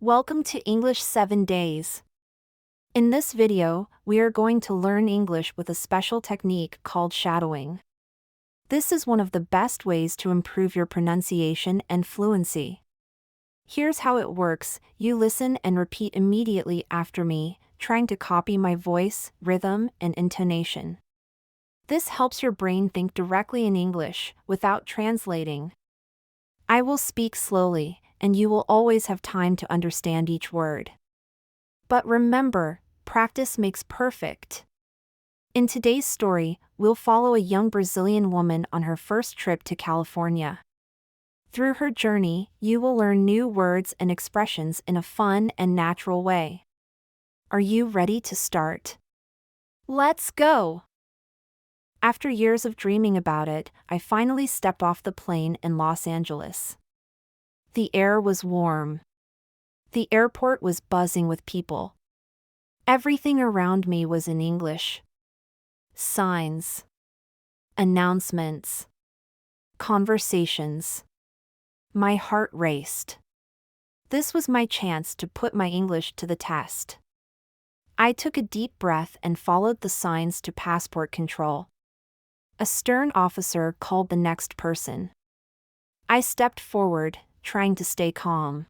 Welcome to English 7 Days. In this video, we are going to learn English with a special technique called shadowing. This is one of the best ways to improve your pronunciation and fluency. Here's how it works: you listen and repeat immediately after me, trying to copy my voice, rhythm, and intonation. This helps your brain think directly in English, without translating. I will speak slowly, and you will always have time to understand each word. But remember, practice makes perfect. In today's story, we'll follow a young Brazilian woman on her first trip to California. Through her journey, you will learn new words and expressions in a fun and natural way. Are you ready to start? Let's go! After years of dreaming about it, I finally stepped off the plane in Los Angeles. The air was warm. The airport was buzzing with people. Everything around me was in English. Signs, announcements, conversations. My heart raced. This was my chance to put my English to the test. I took a deep breath and followed the signs to passport control. A stern officer called the next person. I stepped forward, trying to stay calm.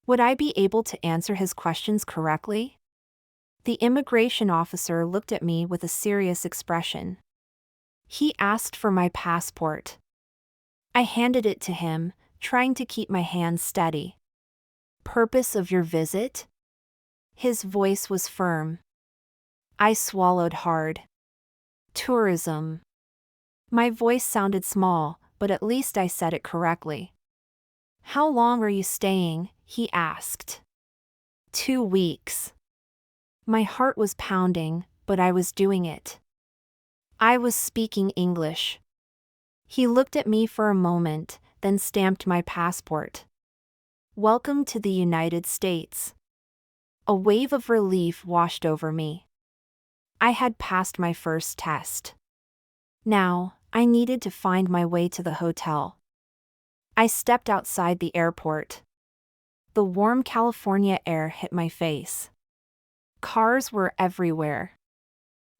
Would I be able to answer his questions correctly? The immigration officer looked at me with a serious expression. He asked for my passport. I handed it to him, trying to keep my hands steady. Purpose of your visit? His voice was firm. I swallowed hard. Tourism. My voice sounded small, but at least I said it correctly. How long are you staying? He asked. 2 weeks. My heart was pounding, but I was doing it. I was speaking English. He looked at me for a moment, then stamped my passport. Welcome to the United States. A wave of relief washed over me. I had passed my first test. Now, I needed to find my way to the hotel. I stepped outside the airport. The warm California air hit my face. Cars were everywhere.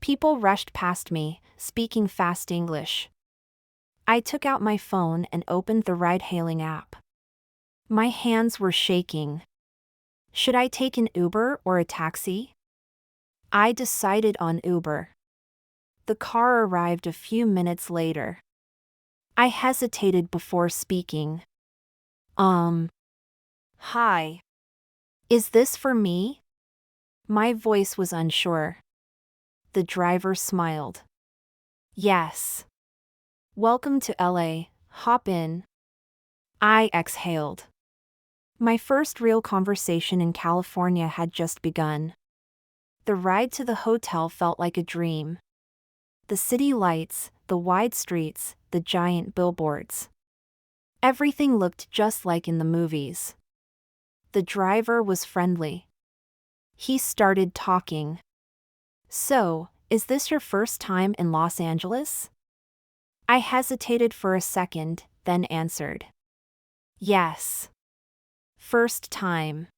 People rushed past me, speaking fast English. I took out my phone and opened the ride-hailing app. My hands were shaking. Should I take an Uber or a taxi? I decided on Uber. The car arrived a few minutes later. I hesitated before speaking. Hi. Is this for me? My voice was unsure. The driver smiled. Yes. Welcome to LA, hop in. I exhaled. My first real conversation in California had just begun. The ride to the hotel felt like a dream. The city lights, the wide streets, the giant billboards. Everything looked just like in the movies. The driver was friendly. He started talking. So, is this your first time in Los Angeles? I hesitated for a second, then answered. Yes. First time.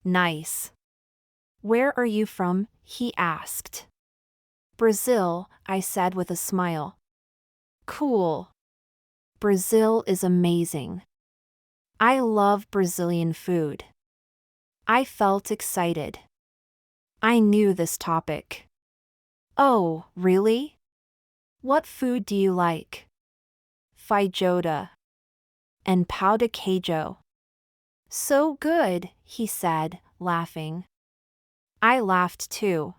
Nice. Where are you from? He asked. Brazil, I said with a smile. Cool. Brazil is amazing. I love Brazilian food. I felt excited. I knew this topic. Oh, really? What food do you like? Feijoada. And pão de queijo. So good, he said, laughing. I laughed too.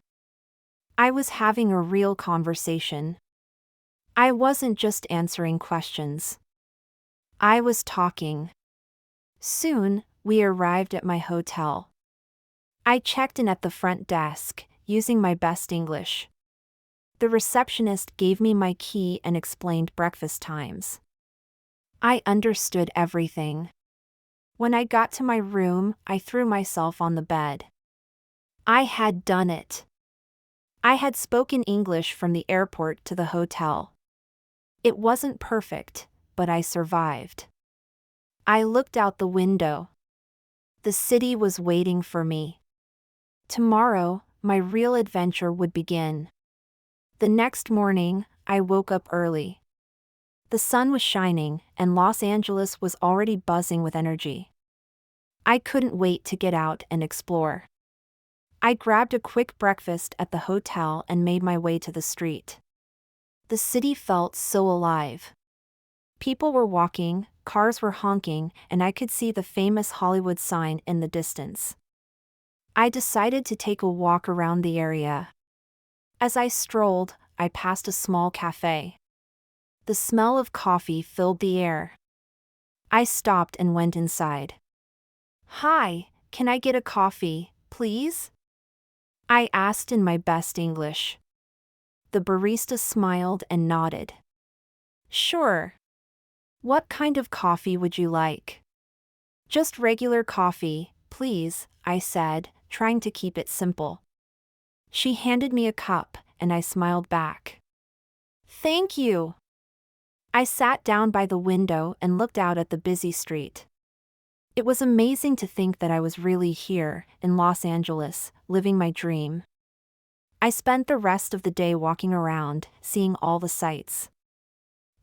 I was having a real conversation. I wasn't just answering questions. I was talking. Soon, we arrived at my hotel. I checked in at the front desk, using my best English. The receptionist gave me my key and explained breakfast times. I understood everything. When I got to my room, I threw myself on the bed. I had done it. I had spoken English from the airport to the hotel. It wasn't perfect, but I survived. I looked out the window. The city was waiting for me. Tomorrow, my real adventure would begin. The next morning, I woke up early. The sun was shining, and Los Angeles was already buzzing with energy. I couldn't wait to get out and explore. I grabbed a quick breakfast at the hotel and made my way to the street. The city felt so alive. People were walking, cars were honking, and I could see the famous Hollywood sign in the distance. I decided to take a walk around the area. As I strolled, I passed a small cafe. The smell of coffee filled the air. I stopped and went inside. "Hi, can I get a coffee, please?" I asked in my best English. The barista smiled and nodded. "Sure. What kind of coffee would you like?" "Just regular coffee, please," I said, trying to keep it simple. She handed me a cup, and I smiled back. "Thank you." I sat down by the window and looked out at the busy street. It was amazing to think that I was really here, in Los Angeles, living my dream. I spent the rest of the day walking around, seeing all the sights.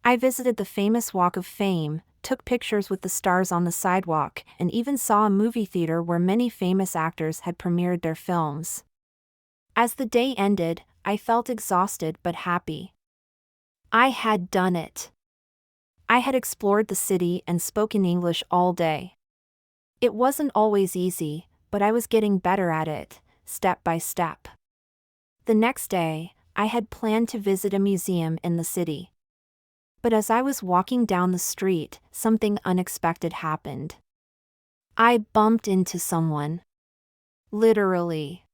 I visited the famous Walk of Fame, took pictures with the stars on the sidewalk, and even saw a movie theater where many famous actors had premiered their films. As the day ended, I felt exhausted but happy. I had done it. I had explored the city and spoken English all day. It wasn't always easy, but I was getting better at it, step by step. The next day, I had planned to visit a museum in the city. But as I was walking down the street, something unexpected happened. I bumped into someone. Literally.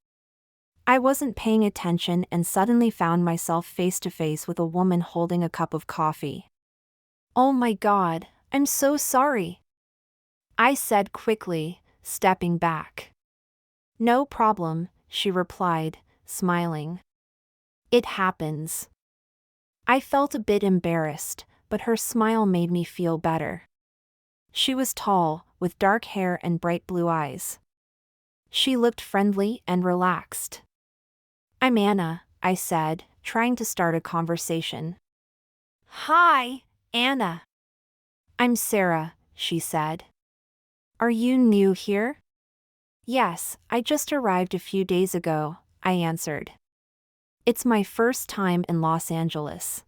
I wasn't paying attention and suddenly found myself face to face with a woman holding a cup of coffee. "Oh my God, I'm so sorry," I said quickly, stepping back. "No problem," she replied, smiling. "It happens." I felt a bit embarrassed, but her smile made me feel better. She was tall, with dark hair and bright blue eyes. She looked friendly and relaxed. "I'm Anna," I said, trying to start a conversation. "Hi, Anna." "I'm Sarah," she said. "Are you new here?" "Yes, I just arrived a few days ago," I answered. "It's my first time in Los Angeles."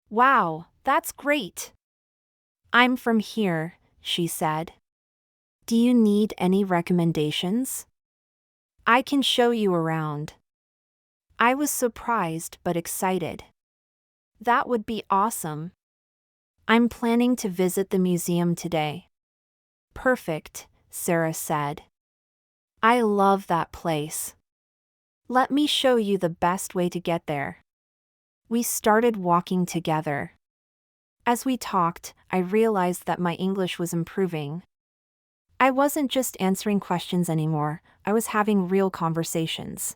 "Wow, that's great." "I'm from here," she said. "Do you need any recommendations?" "I can show you around." I was surprised but excited. "That would be awesome. I'm planning to visit the museum today." "Perfect," Sarah said. "I love that place. Let me show you the best way to get there." We started walking together. As we talked, I realized that my English was improving. I wasn't just answering questions anymore, I was having real conversations.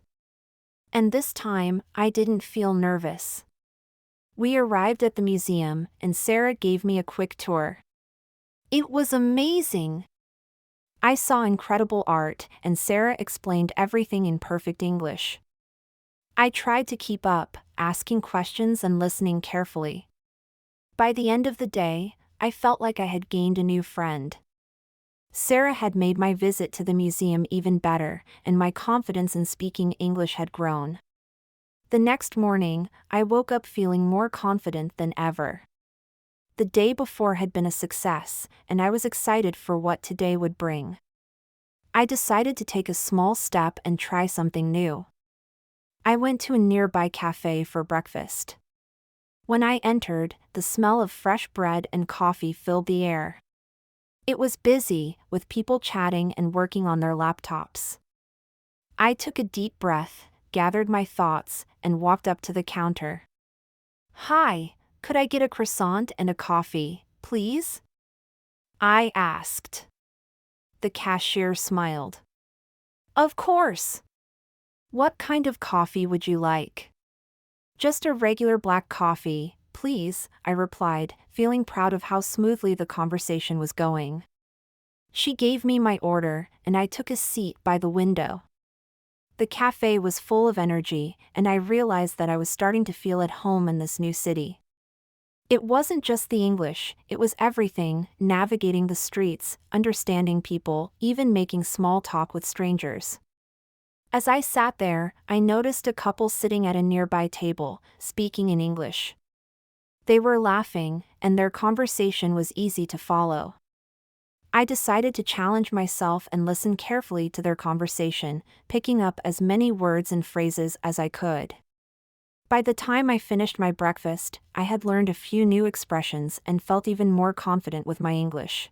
And this time, I didn't feel nervous. We arrived at the museum, and Sarah gave me a quick tour. It was amazing. I saw incredible art, and Sarah explained everything in perfect English. I tried to keep up, asking questions and listening carefully. By the end of the day, I felt like I had gained a new friend. Sarah had made my visit to the museum even better, and my confidence in speaking English had grown. The next morning, I woke up feeling more confident than ever. The day before had been a success, and I was excited for what today would bring. I decided to take a small step and try something new. I went to a nearby cafe for breakfast. When I entered, the smell of fresh bread and coffee filled the air. It was busy, with people chatting and working on their laptops. I took a deep breath, gathered my thoughts, and walked up to the counter. "Hi, could I get a croissant and a coffee, please?" I asked. The cashier smiled. "Of course. What kind of coffee would you like?" "Just a regular black coffee, please," I replied, feeling proud of how smoothly the conversation was going. She gave me my order, and I took a seat by the window. The cafe was full of energy, and I realized that I was starting to feel at home in this new city. It wasn't just the English, it was everything: navigating the streets, understanding people, even making small talk with strangers. As I sat there, I noticed a couple sitting at a nearby table, speaking in English. They were laughing, and their conversation was easy to follow. I decided to challenge myself and listen carefully to their conversation, picking up as many words and phrases as I could. By the time I finished my breakfast, I had learned a few new expressions and felt even more confident with my English.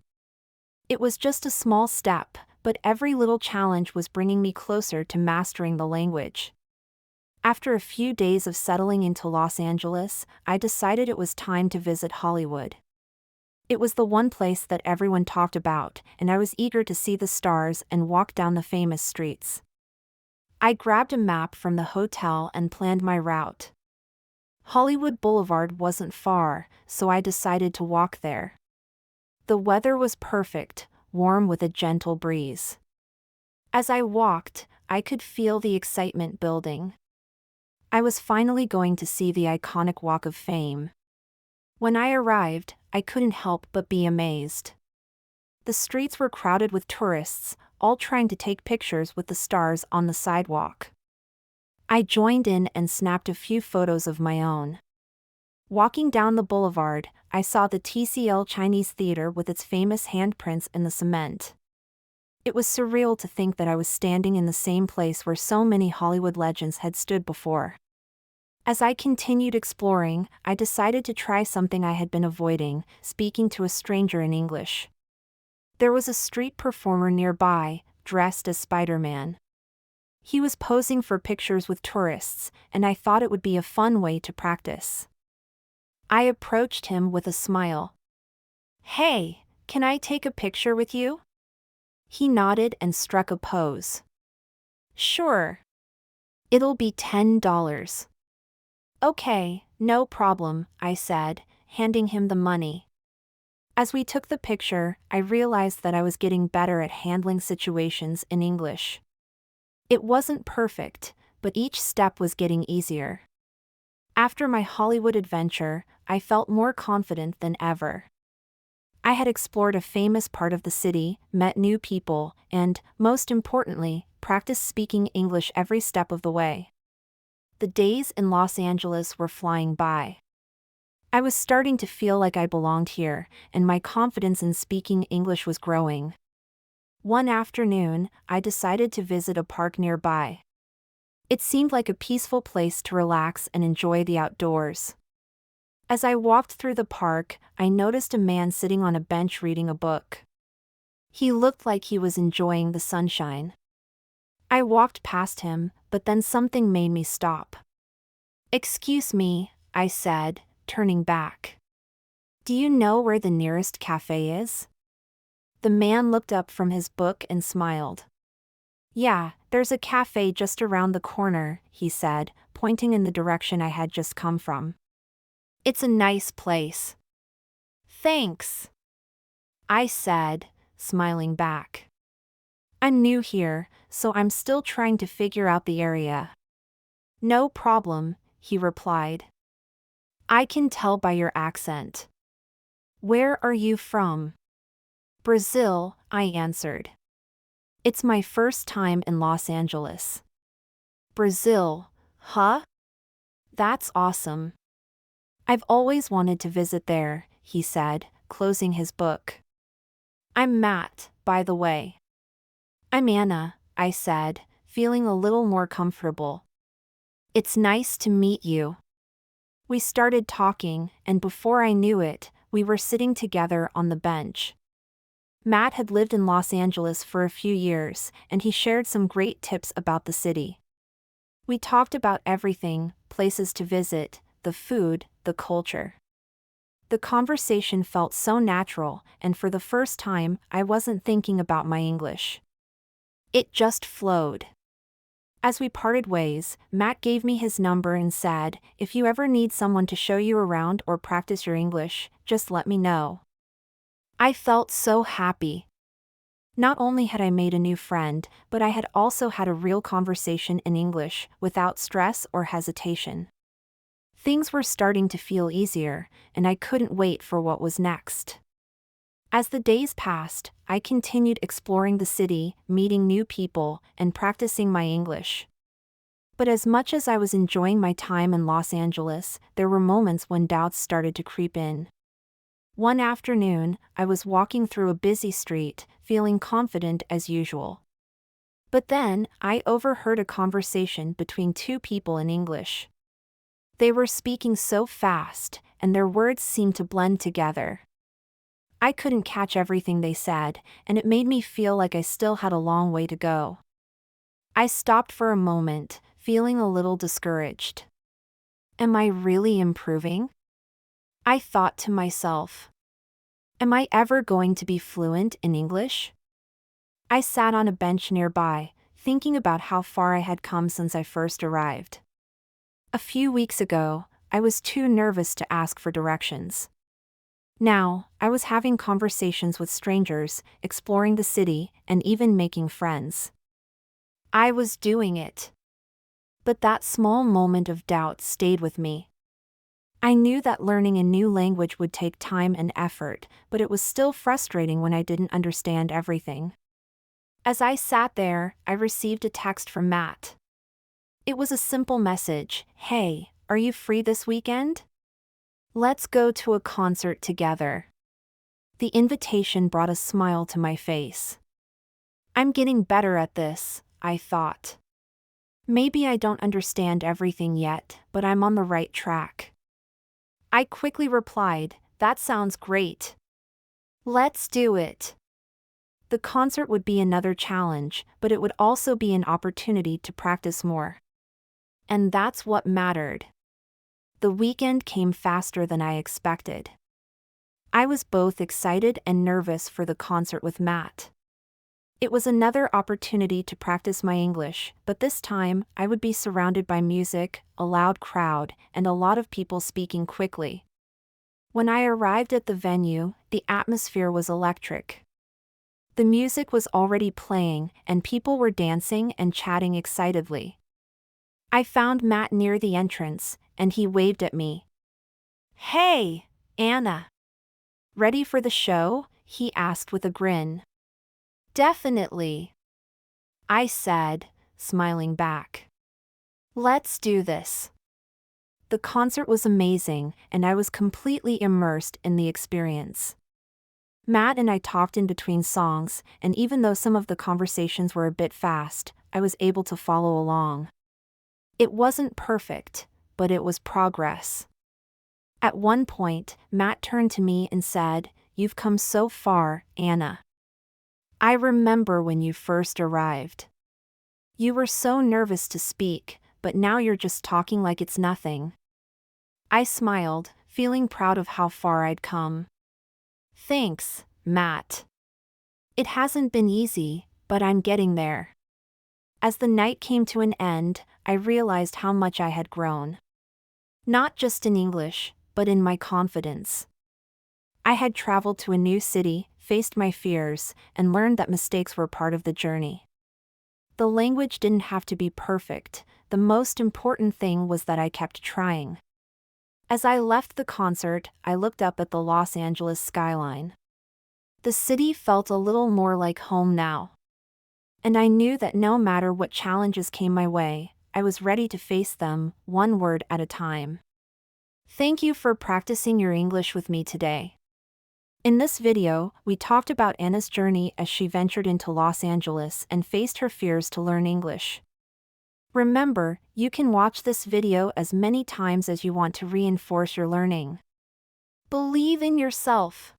It was just a small step, but every little challenge was bringing me closer to mastering the language. After a few days of settling into Los Angeles, I decided it was time to visit Hollywood. It was the one place that everyone talked about, and I was eager to see the stars and walk down the famous streets. I grabbed a map from the hotel and planned my route. Hollywood Boulevard wasn't far, so I decided to walk there. The weather was perfect, warm with a gentle breeze. As I walked, I could feel the excitement building. I was finally going to see the iconic Walk of Fame. When I arrived, I couldn't help but be amazed. The streets were crowded with tourists, all trying to take pictures with the stars on the sidewalk. I joined in and snapped a few photos of my own. Walking down the boulevard, I saw the TCL Chinese Theater with its famous handprints in the cement. It was surreal to think that I was standing in the same place where so many Hollywood legends had stood before. As I continued exploring, I decided to try something I had been avoiding: speaking to a stranger in English. There was a street performer nearby, dressed as Spider-Man. He was posing for pictures with tourists, and I thought it would be a fun way to practice. I approached him with a smile. "Hey, can I take a picture with you?" He nodded and struck a pose. "Sure. It'll be $10. "Okay, no problem," I said, handing him the money. As we took the picture, I realized that I was getting better at handling situations in English. It wasn't perfect, but each step was getting easier. After my Hollywood adventure, I felt more confident than ever. I had explored a famous part of the city, met new people, and, most importantly, practiced speaking English every step of the way. The days in Los Angeles were flying by. I was starting to feel like I belonged here, and my confidence in speaking English was growing. One afternoon, I decided to visit a park nearby. It seemed like a peaceful place to relax and enjoy the outdoors. As I walked through the park, I noticed a man sitting on a bench reading a book. He looked like he was enjoying the sunshine. I walked past him, but then something made me stop. "Excuse me," I said, turning back. "Do you know where the nearest cafe is?" The man looked up from his book and smiled. "Yeah, there's a cafe just around the corner," he said, pointing in the direction I had just come from. "It's a nice place." "Thanks," I said, smiling back. "I'm new here, so I'm still trying to figure out the area." "No problem," he replied. "I can tell by your accent." "Where are you from?" "Brazil," I answered. "It's my first time in Los Angeles." "Brazil, huh? That's awesome. I've always wanted to visit there," he said, closing his book. "I'm Matt, by the way." "I'm Anna," I said, feeling a little more comfortable. "It's nice to meet you." We started talking, and before I knew it, we were sitting together on the bench. Matt had lived in Los Angeles for a few years, and he shared some great tips about the city. We talked about everything: places to visit, the food, the culture. The conversation felt so natural, and for the first time, I wasn't thinking about my English. It just flowed. As we parted ways, Matt gave me his number and said, "If you ever need someone to show you around or practice your English, just let me know." I felt so happy. Not only had I made a new friend, but I had also had a real conversation in English, without stress or hesitation. Things were starting to feel easier, and I couldn't wait for what was next. As the days passed, I continued exploring the city, meeting new people, and practicing my English. But as much as I was enjoying my time in Los Angeles, there were moments when doubts started to creep in. One afternoon, I was walking through a busy street, feeling confident as usual. But then, I overheard a conversation between two people in English. They were speaking so fast, and their words seemed to blend together. I couldn't catch everything they said, and it made me feel like I still had a long way to go. I stopped for a moment, feeling a little discouraged. Am I really improving? I thought to myself. Am I ever going to be fluent in English? I sat on a bench nearby, thinking about how far I had come since I first arrived. A few weeks ago, I was too nervous to ask for directions. Now, I was having conversations with strangers, exploring the city, and even making friends. I was doing it. But that small moment of doubt stayed with me. I knew that learning a new language would take time and effort, but it was still frustrating when I didn't understand everything. As I sat there, I received a text from Matt. It was a simple message: "Hey, are you free this weekend? Let's go to a concert together." The invitation brought a smile to my face. I'm getting better at this, I thought. Maybe I don't understand everything yet, but I'm on the right track. I quickly replied, "That sounds great. Let's do it." The concert would be another challenge, but it would also be an opportunity to practice more. And that's what mattered. The weekend came faster than I expected. I was both excited and nervous for the concert with Matt. It was another opportunity to practice my English, but this time, I would be surrounded by music, a loud crowd, and a lot of people speaking quickly. When I arrived at the venue, the atmosphere was electric. The music was already playing, and people were dancing and chatting excitedly. I found Matt near the entrance, and he waved at me. "Hey, Anna. Ready for the show?" he asked with a grin. "Definitely," I said, smiling back. "Let's do this." The concert was amazing, and I was completely immersed in the experience. Matt and I talked in between songs, and even though some of the conversations were a bit fast, I was able to follow along. It wasn't perfect, but it was progress. At one point, Matt turned to me and said, "You've come so far, Anna. I remember when you first arrived. You were so nervous to speak, but now you're just talking like it's nothing." I smiled, feeling proud of how far I'd come. "Thanks, Matt. It hasn't been easy, but I'm getting there." As the night came to an end, I realized how much I had grown. Not just in English, but in my confidence. I had traveled to a new city, faced my fears, and learned that mistakes were part of the journey. The language didn't have to be perfect, the most important thing was that I kept trying. As I left the concert, I looked up at the Los Angeles skyline. The city felt a little more like home now. And I knew that no matter what challenges came my way, I was ready to face them, one word at a time. Thank you for practicing your English with me today. In this video, we talked about Anna's journey as she ventured into Los Angeles and faced her fears to learn English. Remember, you can watch this video as many times as you want to reinforce your learning. Believe in yourself.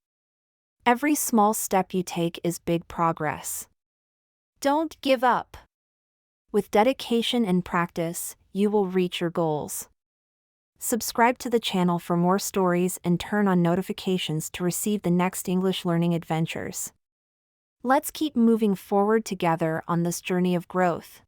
Every small step you take is big progress. Don't give up. With dedication and practice, you will reach your goals. Subscribe to the channel for more stories and turn on notifications to receive the next English learning adventures. Let's keep moving forward together on this journey of growth.